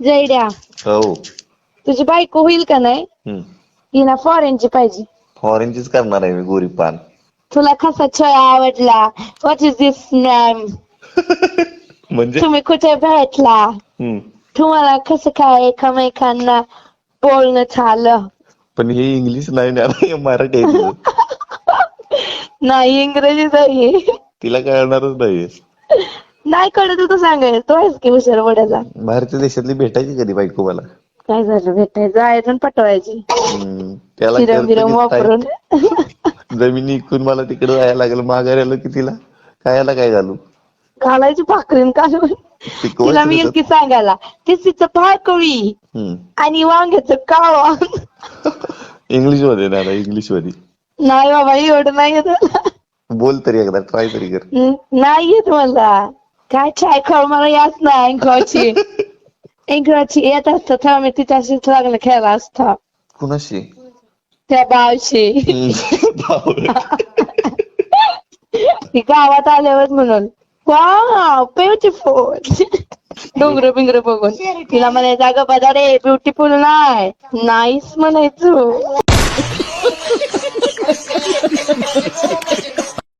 जयड्या, हो. तुझी बायको होईल का नाही? हिला फॉरेनची पाहिजे. फॉरेनचीच करणार आहे मी, गोरी पान. तुला कसा छळ आवडला? What is this ma'am? म्हणजे तुम्ही कुठे भेटला? तुम्हाला कसं काय एकमेकांना बोलणं झालं? पण हे इंग्लिश नाही ना, हे मराठी आहे तुझं. नाही, इंग्रजीच आहे. तिला कळणारच नाही. नाही कळत तर सांगायचं, तो आहेस की हुशार वड्याचा. बाहेरच्या देशातली भेटायची कधी बायको मला? काय झालं, भेटायचं जायचं आणि पटवायची त्याला फिरम खर्च फिरम किती वापरून. जमिनी इकून मला तिकडे जायला लागलं, माघारी आलो की तिला खायला काय घालू? घालायची भाकरीन काढून. तिला मी येईल की सांगायला, तिचं भाकरी आणि वांग्याचं कालवण. इंग्लिश मध्ये ना, इंग्लिश मध्ये. नाही बाबा, एवढं नाही येत मला. बोल तरी एकदा, ट्राय तरी कर. नाही येत मला. काय चाय खाऊ मला याच नाही. इंग्रजी येत असतं तर मी तिच्याशीच लागलं खेळला असता. कुणाशी? त्या बावशी. ती गावात आल्यावर म्हणून वाव ब्युटिफुल. डोंगर बिंगर बघून तिला म्हणायचं, अगं बदा रे ब्युटिफुल नाही, नाईस म्हणायचं.